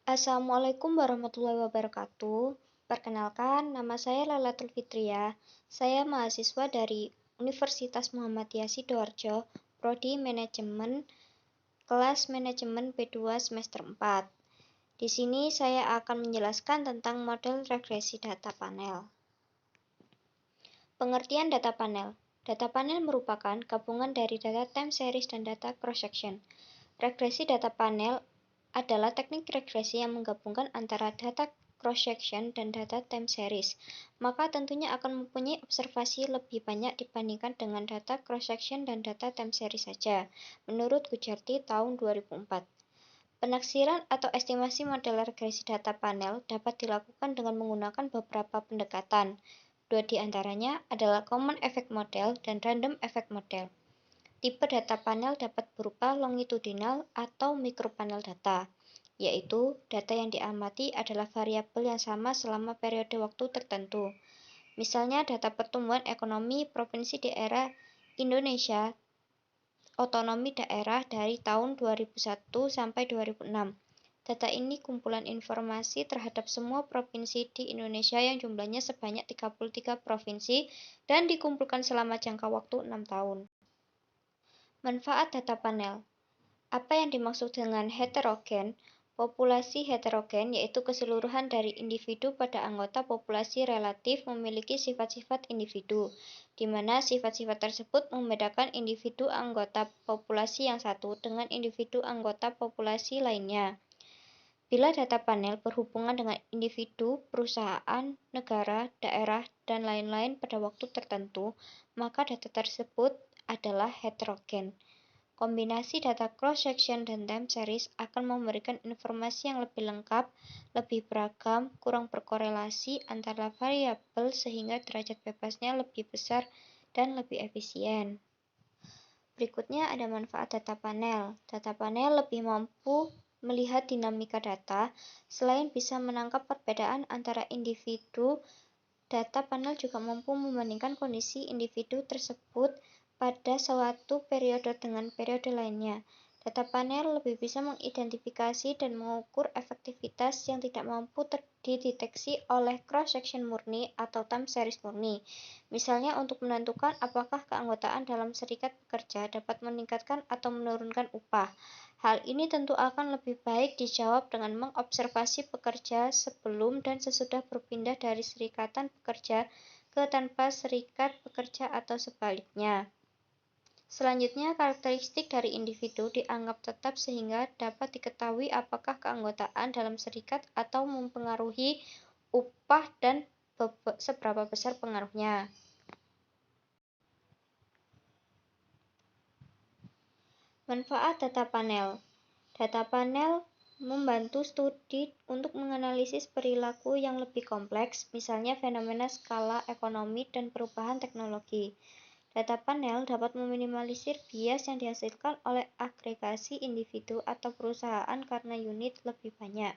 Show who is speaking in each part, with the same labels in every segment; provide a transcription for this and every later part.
Speaker 1: Assalamualaikum warahmatullahi wabarakatuh. Perkenalkan, nama saya Lailatul Fitria. Saya mahasiswa dari Universitas Muhammadiyah Sidoarjo, Prodi Manajemen, kelas Manajemen B2 semester 4. Di sini saya akan menjelaskan tentang model regresi data panel. Pengertian data panel. Data panel merupakan gabungan dari data time series dan data cross-section. Regresi data panel adalah teknik regresi yang menggabungkan antara data cross-section dan data time series, maka tentunya akan mempunyai observasi lebih banyak dibandingkan dengan data cross-section dan data time series saja, menurut Gujarty tahun 2004. Penaksiran atau estimasi model regresi data panel dapat dilakukan dengan menggunakan beberapa pendekatan. Dua di antaranya adalah Common Effect Model dan Random Effect Model. Tipe data panel dapat berupa longitudinal atau mikropanel data, yaitu data yang diamati adalah variabel yang sama selama periode waktu tertentu. Misalnya data pertumbuhan ekonomi provinsi daerah Indonesia otonomi daerah dari tahun 2001 sampai 2006. Data ini kumpulan informasi terhadap semua provinsi di Indonesia yang jumlahnya sebanyak 33 provinsi dan dikumpulkan selama jangka waktu 6 tahun. Manfaat data panel. Apa yang dimaksud dengan heterogen? Populasi heterogen yaitu keseluruhan dari individu pada anggota populasi relatif memiliki sifat-sifat individu, di mana sifat-sifat tersebut membedakan individu anggota populasi yang satu dengan individu anggota populasi lainnya. Bila data panel berhubungan dengan individu, perusahaan, negara, daerah, dan lain-lain pada waktu tertentu, maka data tersebut adalah heterogen. Kombinasi data cross-section dan time series akan memberikan informasi yang lebih lengkap, lebih beragam, kurang berkorelasi antara variabel sehingga derajat bebasnya lebih besar dan lebih efisien. Berikutnya ada manfaat data panel. Data panel lebih mampu melihat dinamika data, selain bisa menangkap perbedaan antara individu, data panel juga mampu membandingkan kondisi individu tersebut pada suatu periode dengan periode lainnya. Data panel lebih bisa mengidentifikasi dan mengukur efektivitas yang tidak mampu dideteksi oleh cross-section murni atau time series murni. Misalnya untuk menentukan apakah keanggotaan dalam serikat pekerja dapat meningkatkan atau menurunkan upah. Hal ini tentu akan lebih baik dijawab dengan mengobservasi pekerja sebelum dan sesudah berpindah dari serikatan pekerja ke tanpa serikat pekerja atau sebaliknya. Selanjutnya, karakteristik dari individu dianggap tetap sehingga dapat diketahui apakah keanggotaan dalam serikat atau mempengaruhi upah dan seberapa besar pengaruhnya. Manfaat data panel. Data panel membantu studi untuk menganalisis perilaku yang lebih kompleks, misalnya fenomena skala ekonomi dan perubahan teknologi. Data panel dapat meminimalisir bias yang dihasilkan oleh agregasi individu atau perusahaan karena unit lebih banyak.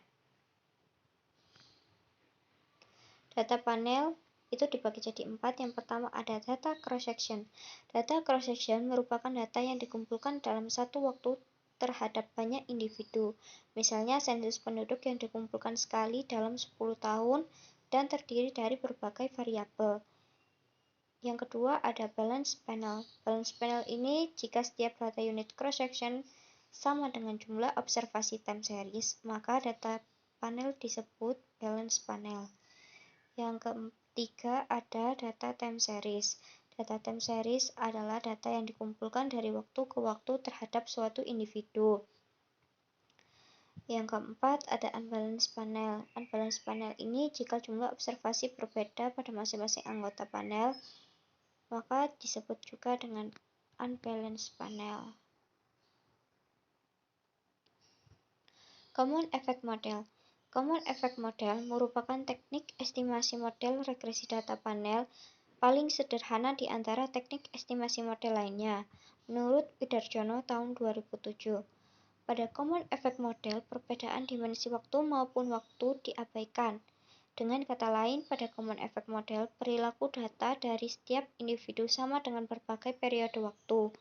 Speaker 1: Data panel itu dibagi jadi 4. Yang pertama ada data cross-section. Data cross-section merupakan data yang dikumpulkan dalam satu waktu terhadap banyak individu. Misalnya sensus penduduk yang dikumpulkan sekali dalam 10 tahun dan terdiri dari berbagai variabel. Yang kedua ada balance panel. Balance panel ini jika setiap data unit cross-section sama dengan jumlah observasi time series, maka data panel disebut balance panel. Yang ketiga ada data time series. Data time series adalah data yang dikumpulkan dari waktu ke waktu terhadap suatu individu. Yang keempat ada unbalanced panel. Unbalanced panel ini jika jumlah observasi berbeda pada masing-masing anggota panel, maka disebut juga dengan unbalanced panel. Common Effect Model. Common Effect Model merupakan teknik estimasi model regresi data panel paling sederhana di antara teknik estimasi model lainnya, menurut Widarjono tahun 2007. Pada Common Effect Model, perbedaan dimensi waktu maupun waktu diabaikan. Dengan kata lain, pada Common Effect Model, perilaku data dari setiap individu sama dengan berbagai periode waktu.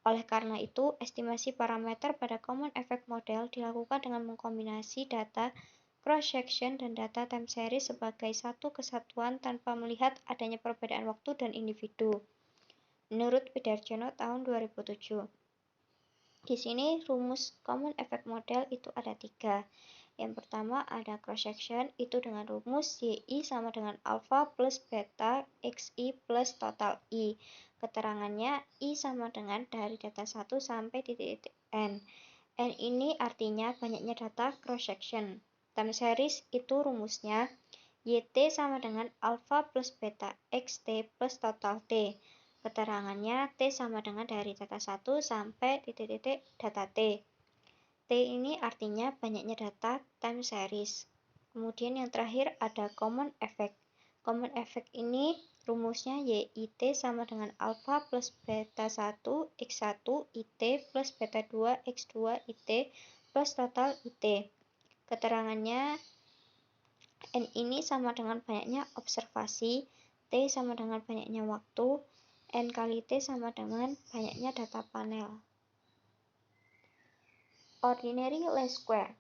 Speaker 1: Oleh karena itu, estimasi parameter pada Common Effect Model dilakukan dengan mengkombinasi data cross-section dan data time series sebagai satu kesatuan tanpa melihat adanya perbedaan waktu dan individu. Menurut Widarjono tahun 2007. Di sini rumus Common Effect Model itu ada 3. Yang pertama ada cross-section, itu dengan rumus YI sama dengan alpha plus beta XI plus total I. Keterangannya I sama dengan dari data 1 sampai titik N. N ini artinya banyaknya data cross-section. Time series itu rumusnya YT sama dengan alpha plus beta XT plus total T. Keterangannya T sama dengan dari data 1 sampai titik-titik data T. T ini artinya banyaknya data time series. Kemudian yang terakhir ada common effect. Common effect ini rumusnya YIT sama dengan alpha plus beta 1 X1 IT plus beta 2 X2 IT plus total IT. Keterangannya N ini sama dengan banyaknya observasi, T sama dengan banyaknya waktu, N kali T sama dengan banyaknya data panel. Ordinary least square.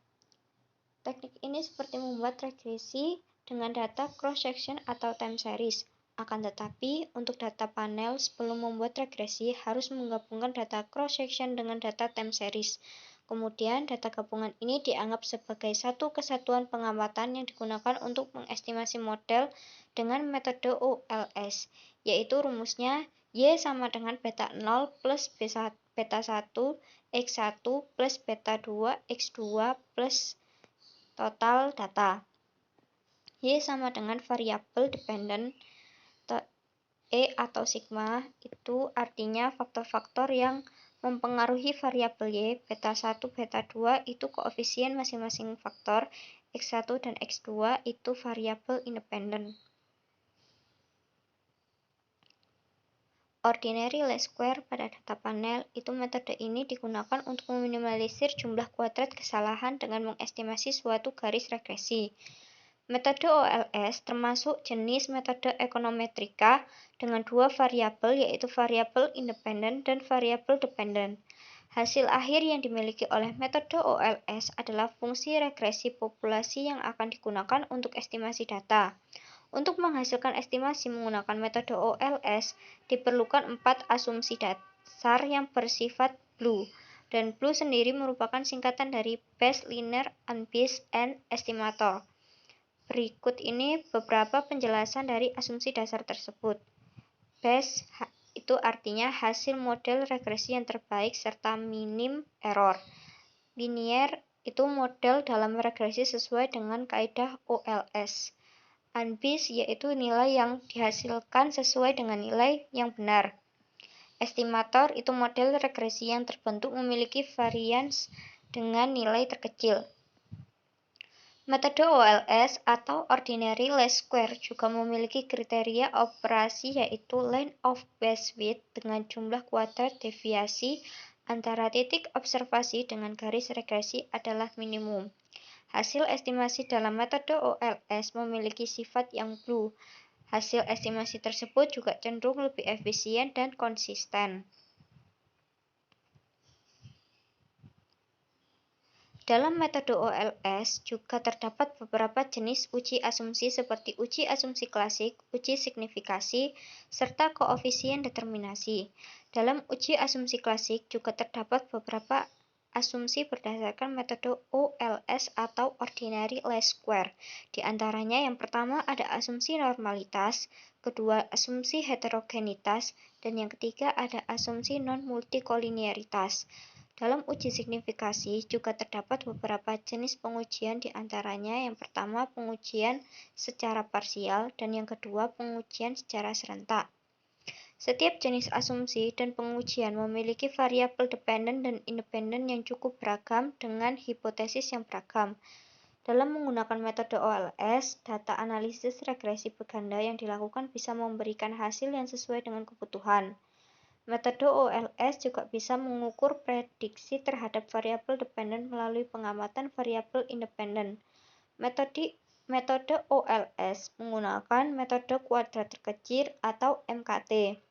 Speaker 1: Teknik ini seperti membuat regresi dengan data cross-section atau time series. Akan tetapi, untuk data panel sebelum membuat regresi harus menggabungkan data cross-section dengan data time series. Kemudian, data gabungan ini dianggap sebagai satu kesatuan pengamatan yang digunakan untuk mengestimasi model dengan metode OLS, yaitu rumusnya Y sama dengan beta 0 plus beta 1 X1 plus beta 2 X2 plus total data. Y sama dengan variabel dependent E atau sigma, itu artinya faktor-faktor yang mempengaruhi variabel Y, beta 1, beta 2 itu koefisien masing-masing faktor, X1 dan X2 itu variabel independen. Ordinary least square pada data panel, itu metode ini digunakan untuk meminimalisir jumlah kuadrat kesalahan dengan mengestimasi suatu garis regresi. Metode OLS termasuk jenis metode ekonometrika dengan dua variabel yaitu variabel independen dan variabel dependen. Hasil akhir yang dimiliki oleh metode OLS adalah fungsi regresi populasi yang akan digunakan untuk estimasi data. Untuk menghasilkan estimasi menggunakan metode OLS, diperlukan 4 asumsi dasar yang bersifat BLEU, dan BLEU sendiri merupakan singkatan dari Base Linear Unbiased and Estimator. Berikut ini beberapa penjelasan dari asumsi dasar tersebut. Base itu artinya hasil model regresi yang terbaik serta minim error. Linear itu model dalam regresi sesuai dengan kaidah OLS. Unbiased yaitu nilai yang dihasilkan sesuai dengan nilai yang benar. Estimator itu model regresi yang terbentuk memiliki varians dengan nilai terkecil. Metode OLS atau Ordinary Least Square juga memiliki kriteria operasi yaitu length of base width dengan jumlah kuadrat deviasi antara titik observasi dengan garis regresi adalah minimum. Hasil estimasi dalam metode OLS memiliki sifat yang BLEU. Hasil estimasi tersebut juga cenderung lebih efisien dan konsisten. Dalam metode OLS juga terdapat beberapa jenis uji asumsi seperti uji asumsi klasik, uji signifikasi, serta koefisien determinasi. Dalam uji asumsi klasik juga terdapat beberapa asumsi berdasarkan metode OLS atau Ordinary Least Square. Di antaranya yang pertama ada asumsi normalitas, kedua asumsi heterogenitas, dan yang ketiga ada asumsi non-multikolinearitas. Dalam uji signifikasi juga terdapat beberapa jenis pengujian di antaranya yang pertama pengujian secara parsial dan yang kedua pengujian secara serentak. Setiap jenis asumsi dan pengujian memiliki variabel dependen dan independen yang cukup beragam dengan hipotesis yang beragam. Dalam menggunakan metode OLS, data analisis regresi berganda yang dilakukan bisa memberikan hasil yang sesuai dengan kebutuhan. Metode OLS juga bisa mengukur prediksi terhadap variabel dependen melalui pengamatan variabel independen. Metode OLS menggunakan metode kuadrat terkecil atau MKT.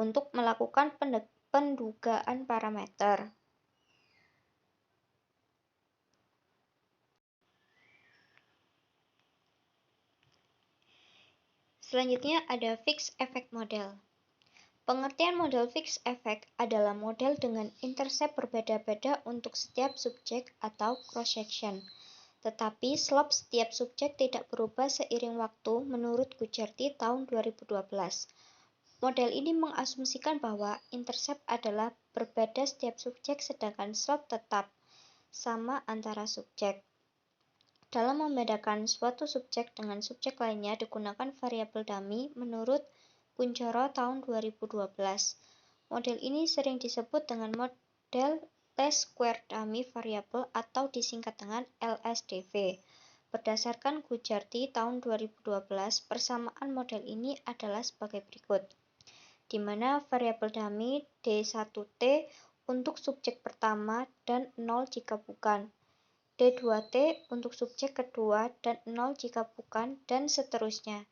Speaker 1: Untuk melakukan pendugaan parameter. Selanjutnya ada fixed effect model. Pengertian model fixed effect adalah model dengan intercept berbeda-beda untuk setiap subjek atau cross-section. Tetapi slope setiap subjek tidak berubah seiring waktu menurut Gujarty tahun 2012. Model ini mengasumsikan bahwa intercept adalah berbeda setiap subjek sedangkan slope tetap sama antara subjek. Dalam membedakan suatu subjek dengan subjek lainnya digunakan variabel dummy menurut Kuncoro tahun 2012. Model ini sering disebut dengan model least square dummy variable atau disingkat dengan LSDV. Berdasarkan Gujarty tahun 2012, persamaan model ini adalah sebagai berikut, di mana variabel dummy D1T untuk subjek pertama dan 0 jika bukan, D2T untuk subjek kedua dan 0 jika bukan, dan seterusnya.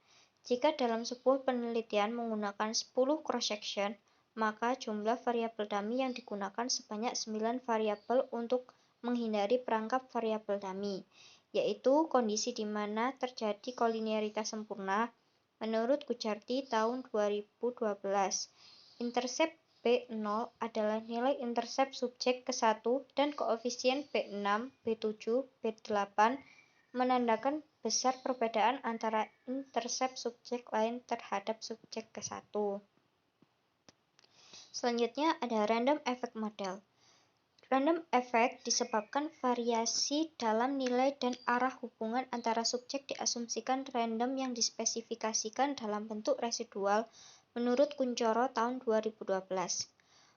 Speaker 1: Jika dalam sebuah penelitian menggunakan 10 cross-section, maka jumlah variabel dummy yang digunakan sebanyak 9 variabel untuk menghindari perangkap variabel dummy, yaitu kondisi di mana terjadi kolinearitas sempurna menurut Gujarty tahun 2012. Intercept B0 adalah nilai intercept subjek ke-1 dan koefisien B6, B7, B8 menandakan besar perbedaan antara intercept subjek lain terhadap subjek ke-1. Selanjutnya ada random effect model. Random effect disebabkan variasi dalam nilai dan arah hubungan antara subjek diasumsikan random yang dispesifikasikan dalam bentuk residual menurut Kuncoro tahun 2012.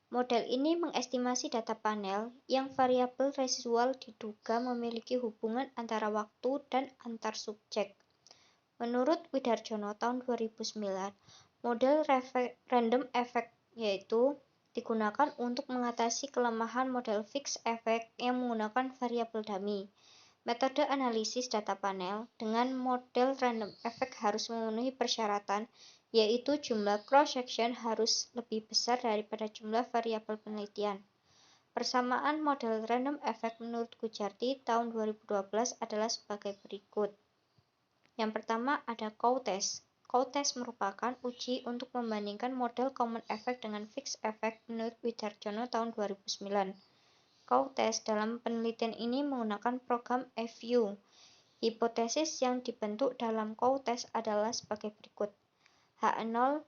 Speaker 1: Model ini mengestimasi data panel yang variabel residual diduga memiliki hubungan antara waktu dan antar subjek. Menurut Widarjono tahun 2009, model random effect yaitu digunakan untuk mengatasi kelemahan model fixed effect yang menggunakan variabel dummy. Metode analisis data panel dengan model random effect harus memenuhi persyaratan, yaitu jumlah cross-section harus lebih besar daripada jumlah variabel penelitian. Persamaan model random effect menurut Gujarty tahun 2012 adalah sebagai berikut. Yang pertama ada Cow-test. Cow-test merupakan uji untuk membandingkan model common effect dengan fixed effect menurut Widarjono tahun 2009. Cow-test dalam penelitian ini menggunakan program FU. Hipotesis yang dibentuk dalam Cow-test adalah sebagai berikut. H0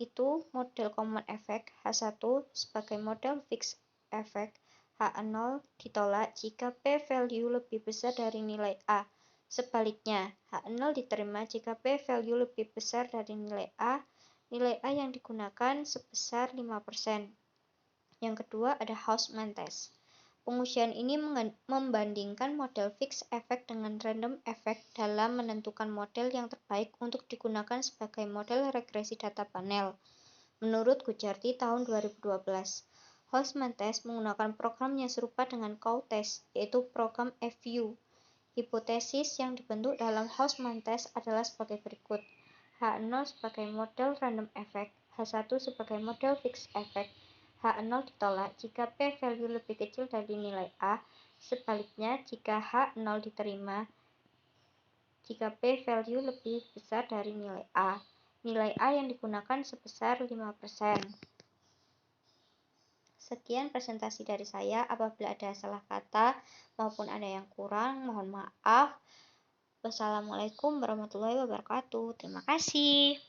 Speaker 1: itu model common effect, H1 sebagai model fixed effect. H0 ditolak jika p-value lebih besar dari nilai A. Sebaliknya, H0 diterima jika p-value lebih besar dari nilai A yang digunakan sebesar 5%. Yang kedua ada Hausman test. Pengujian ini membandingkan model fixed effect dengan random effect dalam menentukan model yang terbaik untuk digunakan sebagai model regresi data panel. Menurut Gujarty tahun 2012, Hausman test menggunakan program yang serupa dengan Cow-test, yaitu program FU. Hipotesis yang dibentuk dalam Hausman test adalah sebagai berikut. H0 sebagai model random effect, H1 sebagai model fixed effect. H0 ditolak jika p-value lebih kecil dari nilai A, sebaliknya jika H0 diterima jika p-value lebih besar dari nilai A yang digunakan sebesar 5%. Sekian presentasi dari saya, apabila ada salah kata maupun ada yang kurang, mohon maaf. Wassalamualaikum warahmatullahi wabarakatuh. Terima kasih.